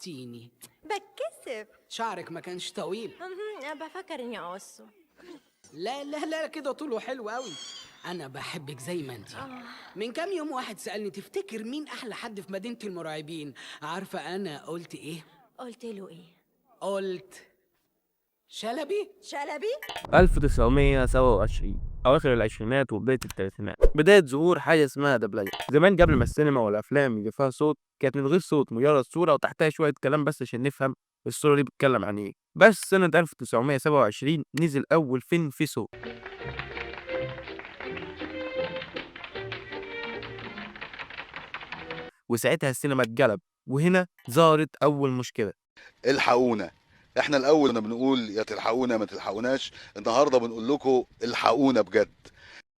كسفتيني. بتكسف. شعرك ما كانش طويل. بفكر اني اقصه. لا لا لا، كده طوله حلو قوي. انا بحبك زي ما انتي. من كام يوم واحد سألني تفتكر مين احلى حد في مدينة المرعبين؟ عارفة انا قلت ايه؟ قلت له ايه؟ قلت شلبي. شلبي. 1927 أواخر العشرينات وبداية التلاتينات، بداية ظهور حاجة اسمها دبلجة. زمان قبل ما السينما والأفلام يبقى فيها صوت، كانت من غير صوت، مجرد صورة وتحتها شوية كلام بس عشان نفهم الصورة دي بتتكلم عن إيه. بس سنة 1927 نزل أول فيلم فيه صوت، وساعتها السينما اتقلب. وهنا ظهرت أول مشكلة. الحقونا. احنا الاول كنا بنقول يا تلحقونا ما تلحقوناش، النهارده بنقول لكم الحقونا بجد.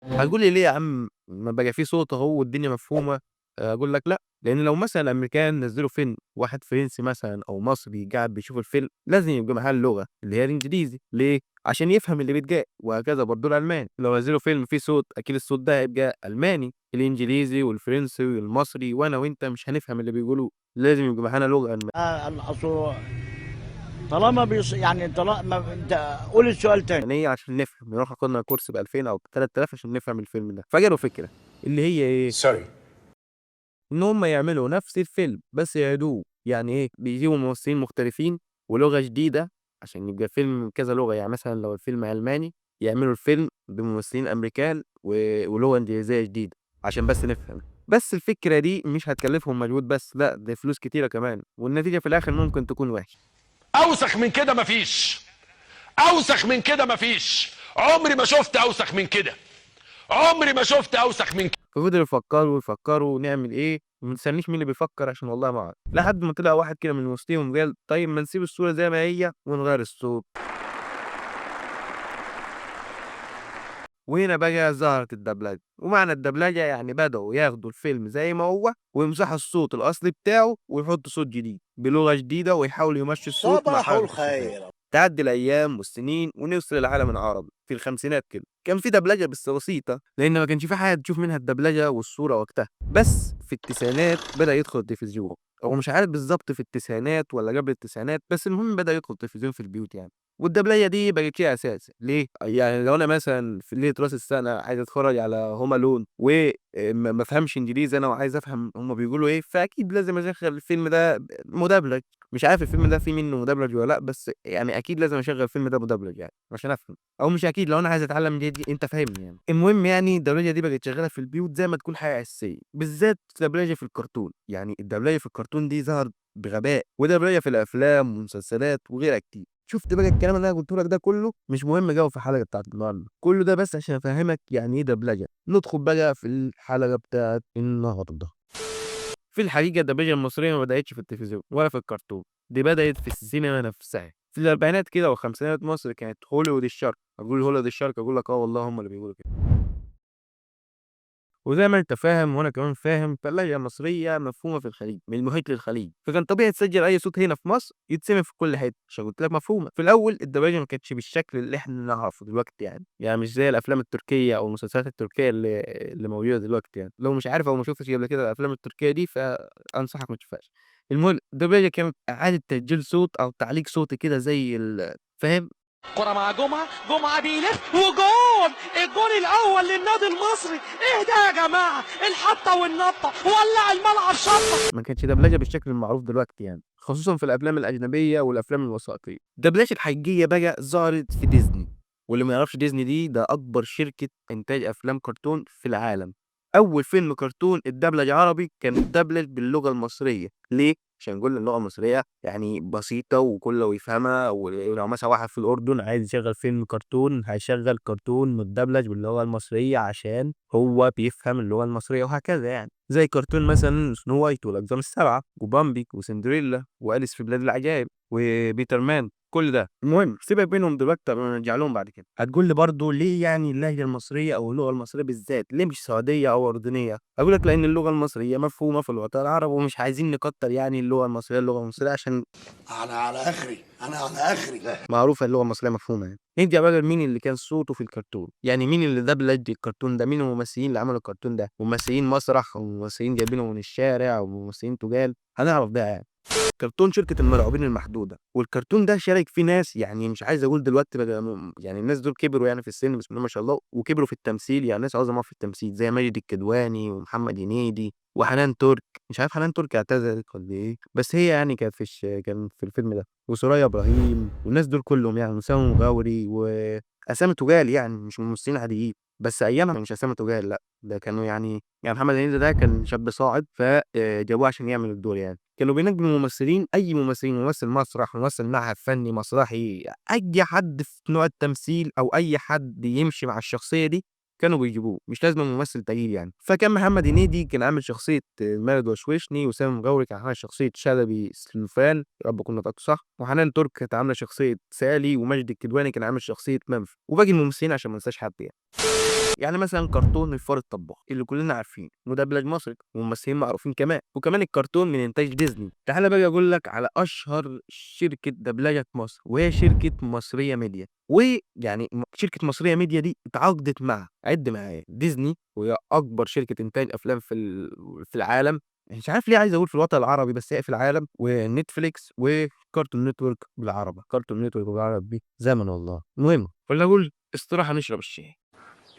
هتقول لي ليه يا عم ما بقى فيه صوت اهو والدنيا مفهومه؟ اقول لك لا، لان لو مثلا الامريكان نزلوا فيلم، واحد فرنسي مثلا او مصري قاعد بيشوف الفيلم لازم يبقى معاه اللغه اللي هي الانجليزي. ليه؟ عشان يفهم اللي بيتقال. وهكذا برضه الالماني لو نزلوا فيلم فيه صوت اكيد الصوت ده هيبقى الماني. الانجليزي والفرنسي والمصري وانا وانت مش هنفهم اللي بيقولوه، لازم يبقى معانا لغه الماني. اصل طالما يعني طالما انت قول السؤال تاني. يعني عشان نفهم نروح خدنا كورس ب 2000 او ب 3000 عشان نفهم الفيلم ده. فجروا فكره اللي هي ايه؟ إن هم يعملوا نفس الفيلم بس يعيدوه. يعني إيه؟ بيجيبوا ممثلين مختلفين ولغة جديدة عشان يبقى فيلم كذا لغة. يعني مثلا لو الفيلم ألماني يعملوا الفيلم بممثلين أمريكان ولغة إنجليزية جديدة عشان بس نفهم. بس الفكرة دي مش هتكلفهم مجهود بس، لا ده فلوس كتيرة كمان، والنتيجة في الآخر ممكن تكون وحشة. اوسخ من كده مفيش، اوسخ من كده مفيش. عمري ما شفت اوسخ من كده، عمري ما شفت اوسخ من كده. ففضلوا يفكروا نعمل إيه، وما تسألنيش مين اللي بيفكر عشان والله ما أعرف، لحد ما طلع واحد كده من وسطهم قال طيب ما نسيب الصورة زي ما هي ونغير الصوت. وهنا بقى ظهرت الدبلجة. ومعنى الدبلجة يعني بدأوا ياخدوا الفيلم زي ما هو ويمسحوا الصوت الأصلي بتاعه ويحطوا صوت جديد بلغة جديدة ويحاولوا يمشوا الصوت مع صباح حركة الشفايف. الخير. تعدي الأيام والسنين ونوصل للعالم العربي في الخمسينات كده. كان في دبلجة بس بسيطة لأن ما كانش في حاجة تشوف منها الدبلجة والصورة وقتها. بس في التسعينات بدأ يدخل التلفزيون، أو مش عارف بالظبط في التسعينات ولا قبل التسعينات، بس المهم بدأ يدخل التلفزيون في البيوت يعني. والدبلجة دي بقت شيء أساسي. ليه؟ يعني لو أنا مثلا في ليلة راس السنة عايز أتفرج على هوم ألون وما أفهمش إنجليزي أنا وعايز أفهم هما بيقولوا إيه، فأكيد لازم أشغل الفيلم ده مدبلج. مش عارف الفيلم ده فيه منه مدبلج ولا لأ، بس يعني أكيد لازم أشغل الفيلم ده مدبلج يعني عشان أفهم. أو مش أكيد، لو أنا عايز أتعلم إنجليزي أنت فاهمني يعني. المهم يعني الدبلجة دي بقت شغالة في البيوت زي ما تكون حاجة أساسية، بالذات الدبلجة في الكرتون. يعني الدبلجة في الكرتون دي ظهرت بغباء، ودبلجة في الأفلام والمسلسلات وغيرها كتير. شُفت بقى الكلام اللي أنا قُلته لك ده كُلّه مش مهم جو في الحلقة بتاعة النهارده، كُلّه ده بس عشان أفهّمك يعني إيه دبلجة. ندخل بقى في الحلقة بتاعة النهارده. في الحقيقة الدبلجة المصرية ما بدأتش في التلفزيون ولا في الكرتون، دي بدأت في السينما نفسها. في الأربعينات كده والخمسينات مصر كانت هوليوود الشرق. أقول هوليوود الشرق أقول لك والله هم اللي بيقولوا كده. وزي ما أنت فاهم وأنا كمان فاهم فاللهجة المصرية مفهومة في الخليج، من المحيط للخليج، فكان طبيعي تسجل أي صوت هنا في مصر يتسمع في كل حتة، عشان قلت لك مفهومة. في الأول الدبلجة ما كانتش بالشكل اللي إحنا نعرفه دلوقتي يعني مش زي الأفلام التركية أو المسلسلات التركية اللي موجودة دلوقتي يعني. لو مش عارف أو ما شفتش قبل كده الأفلام التركية دي فأنصحك ما تشوفهاش. المهم الدبلجة كانت إعادة تسجيل صوت أو تعليق صوتي كده زي فاهم؟ كرة مع جمعة، جمعة بيلف وجول، الجول الأول للنادي المصري. إيه ده يا جماعة؟ الحطة والنطة، ولع الملعب شطة. ما كانتش دبلجة بالشكل المعروف دلوقتي يعني، خصوصًا في الأفلام الأجنبية والأفلام الوثائقية. الدبلجة الحقيقية بقى ظهرت في ديزني، واللي ما يعرفش ديزني دي ده أكبر شركة إنتاج أفلام كرتون في العالم. أول فيلم كرتون اتدبلج عربي كان اتدبلج باللغة المصرية. ليه؟ عشان كل اللغة المصرية يعني بسيطة وكله يفهمها. ولو مثلًا واحد في الأردن عايز يشغّل فيلم كرتون هيشغّل كرتون متدبلج باللغة المصرية عشان هو بيفهم اللغة المصرية وهكذا يعني. زي كرتون مثلًا سنو وايت والأقزام السبعة وبامبي وسندريلا وأليس في بلاد العجائب وبيتر مان، كل ده. المهم سيبك منهم دلوقتي نرجع لهم بعد كده. هتقول لي برضه ليه يعني اللهجة المصرية أو اللغة المصرية بالذات ليه مش سعودية أو أردنية؟ هاقول لك لأن اللغة المصرية مفهومة في الوطن العربي ومش عايزين نكتر يعني اللغة المصرية عشان انا على اخري، انا على اخري. معروفة اللغة المصرية مفهومة يعني. أنت يا راجل مين اللي كان صوته في الكرتون؟ يعني مين اللي دبلج الكرتون ده؟ مين الممثلين اللي عملوا الكرتون ده؟ ممثلين مسرح وممثلين جايبينهم من الشارع وممثلين تُجال؟ هنعرف ده يعني. كرتون شركة المرعوبين المحدودة، والكرتون ده شارك فيه ناس يعني مش عايز أقول دلوقتي بقى يعني الناس دول كبروا يعني في السن بسم الله ما شاء الله، وكبروا في التمثيل يعني ناس عظماء في التمثيل زي ماجد الكدواني ومحمد هنيدي وحنان ترك. مش عارف حنان ترك اعتزلت والّا إيه، بس هي يعني كانت في الفيلم ده، وسوريا إبراهيم والناس دول كلّهم يعني وسامي مغاوري وأسامي تُقال يعني مش ممثلين عاديين، بس أيامها مش أسامي تُقال لأ، ده كانوا يعني محمد هنيدي ده كان شاب صاعد جابوه عشان يعمل الدور يعني. كانوا بينجموا ممثلين أي ممثلين، ممثل مسرح، ممثل معهد فني، مسرحي، أي حد في نوع التمثيل أو أي حد يمشي مع الشخصية دي كانوا بيجيبوه، مش لازمًا ممثل تقيل يعني. فكان محمد هنيدي كان عامل شخصية مارد وشوشني، وسامي مغاوري كان عامل شخصية شلبي سلوفان، يا رب أكون نطقته صح، وحنان ترك كانت عاملة شخصية سالي، وماجد الكدواني كان عامل شخصية منفي، وباقي الممثلين عشان ما انساش حد يعني. يعني مثلًا كرتون الفار الطباخ اللي كلنا عارفينه، مدبلج مصري وممثلين معروفين كمان، وكمان الكرتون من إنتاج ديزني. تعالَ بقى أقول لك على أشهر شركة دبلجة في مصر، وهي شركة مصرية ميديا. ويعني شركة مصرية ميديا دي اتعاقدت مع عد معايا ديزني، وهي أكبر شركة إنتاج أفلام في العالم، مش عارف ليه عايز أقول في الوطن العربي بس هي في العالم، ونتفليكس وكارتون نتورك بالعربي، كارتون نتورك بالعربي زمن والله. المهم والّا أقول استراحة نشرب الشاي.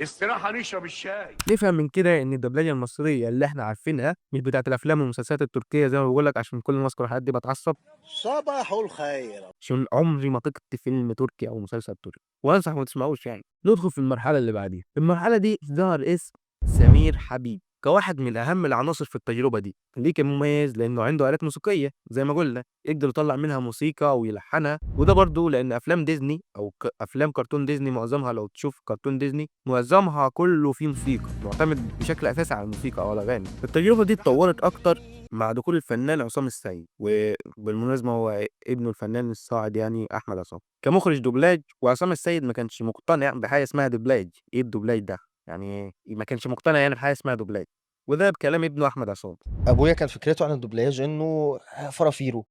استراحة نشرب الشاي. نفهم من كده إن الدبلجة المصرية اللي إحنا عارفينها مش بتاعة الأفلام والمسلسلات التركية زي ما باقول لك عشان كل ما أذكر الحاجات دي باتعصب، صباح الخير. عشان عمري ما طِقت فيلم تركي أو مسلسل تركي، وأنصح ما تسمعوش يعني. ندخل في المرحلة اللي بعديها، المرحلة دي ظهر اسم سمير حبيب كواحد من أهم العناصر في التجربة دي. ليه كان مميز؟ لأنه عنده آلات موسيقية زي ما قُلنا، يقدر يطلّع منها موسيقى ويلحّنها، وده برضه لأن أفلام ديزني أو أفلام كرتون ديزني معظمها لو تشوف كرتون ديزني معظمها كلّه فيه موسيقى، معتمد بشكل أساسي على الموسيقى أو الأغاني. التجربة دي اتطوّرت أكتر مع دخول الفنان عصام السيد، وبالمناسبة هو ابنه الفنان الصاعد يعني أحمد عصام، كمُخرج دوبلاج. وعصام السيد ما كانش مقتنع بحاجة اسمها دوبلاج، إيه الدوبلاج ده؟ يعني ما كانش مقتنع يعني بحاجة اسمها دوبلاج، وده بكلام ابنه أحمد عصام. ابويا كان فكرته عن الدوبلاج انه فرافيرو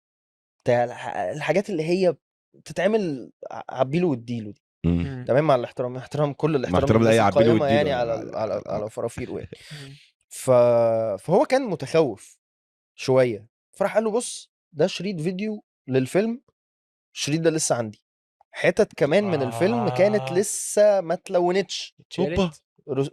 بتاع الحاجات اللي هي بتتعمل عبيله واديله دي. تمام، مع الاحترام، كل مع الاحترام احترامي للناس لأي عبيله القائمه واديله يعني على فرافيرو يعني. ف... فهو كان متخوف شويه، فراح قال له بص ده شريط فيديو للفيلم، الشريط ده لسه عندي، حتت كمان من الفيلم كانت لسه ما اتلونتش، هوبا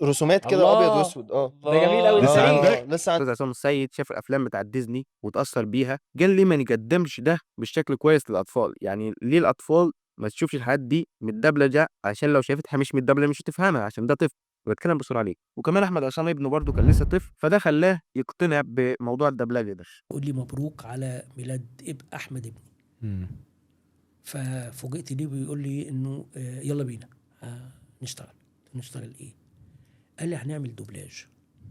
رسومات كده ابيض واسود. ده جميل قوي، لسه ده عندك؟ ليه؟ لسه أستاذ عصام السيد شاف الأفلام بتاعة ديزني واتأثّر بيها، قال ليه ما نقدّمش ده بشكل كويس للأطفال، يعني ليه الأطفال ما تشوفش الحاجات دي متدبلجة عشان لو شافتها مش متدبلجة مش هتفهمها عشان ده طفل وبيتكلم بسرعة ليه. وكمان أحمد عصام ابنه برضه كان لسه طفل، فده خلّاه يقتنع بموضوع الدبلجة ده. يقول لي مبروك على ميلاد أحمد ابني. ففوجئت ليه بيقول لي إنه يلا بينا نشتغل. نشتغل إيه؟ قال لي هنعمل دوبلاج.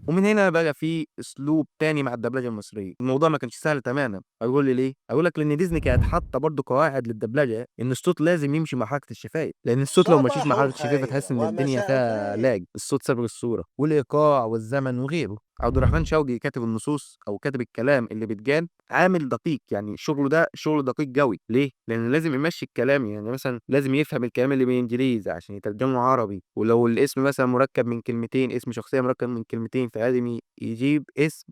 ومن هنا بقى في أسلوب تاني مع الدبلجة المصرية، الموضوع ما كانش سهل تمامًا. هتقول لي ليه؟ هاقول لك لإن ديزني كانت حاطة برضه قواعد للدبلجة، إن الصوت لازم يمشي مع حركة الشفايف، لإن الصوت لو ما مشيش مع صباح حركة الشفايف الخير هتحس إن الدنيا ومساء فيها الخير. lag، الصوت سابق الصورة، والإيقاع والزمن وغيره. عبد الرحمن شوقي كاتب النصوص أو كاتب الكلام اللي بيتقال عامل دقيق، يعني شغله ده شغل دقيق أوي. ليه؟ لإنه لازم يمشّي الكلام، يعني مثلًا لازم يفهم الكلام اللي بالإنجليزي عشان يترجمه عربي، ولو الاسم مثلًا مركب من كلمتين، اسم شخصية مركب من كلمتين، فلازم يجيب اسم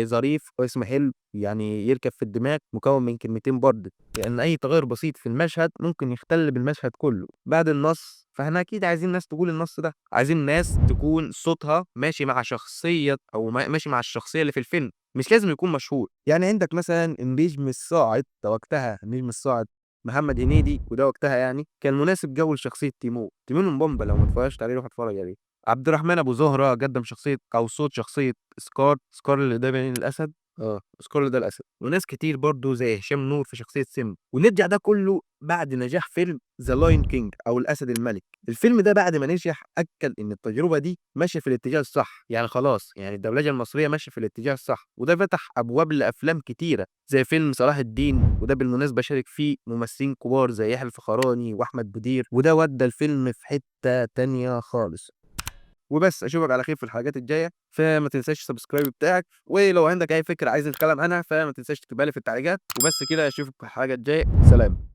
ظريف واسم حلو يعني يركب في الدماغ مكون من كلمتين برضه، لأن أي تغيُّر بسيط في المشهد ممكن يختل بالمشهد كله. بعد النص فإحنا أكيد عايزين ناس تقول النص ده، عايزين ناس تكون صوتها ماشي مع شخصية أو ماشي مع الشخصية اللي في الفيلم، مش لازم يكون مشهور. يعني عندك مثلًا النجم الصاعد ده وقتها النجم الصاعد محمد هنيدي، وده وقتها يعني كان مناسب جو لشخصية تيمور. تيمون وبومبا لو ما اتفرجتش عليه روح اتفرج عليه. عبد الرحمن أبو زهرة قدّم شخصية أو صوت شخصية سكار اللي ده باين الأسد، سكار ده الأسد، وناس كتير برضه زي هشام نور في شخصية سيمبا. ونرجع ده كله بعد نجاح فيلم The Lion King أو الأسد الملك. الفيلم ده بعد ما نجح أكد إن التجربة دي ماشية في الاتجاه الصح، يعني خلاص يعني الدبلجة المصرية ماشية في الاتجاه الصح، وده فتح أبواب لأفلام كتيرة زي فيلم صلاح الدين، وده بالمناسبة شارك فيه ممثلين كبار زي يحيى الفخراني وأحمد بدير، وده ودى الفيلم في حتة تانية خالص. وبس أشوفك على خير في الحلقات الجاية، فما تنساش السبسكرايب بتاعك، ولو عندك أي فكرة عايز نتكلم عنها فما تنساش تكتبها لي في التعليقات. وبس كده أشوفك في الحلقة الجاية، سلام.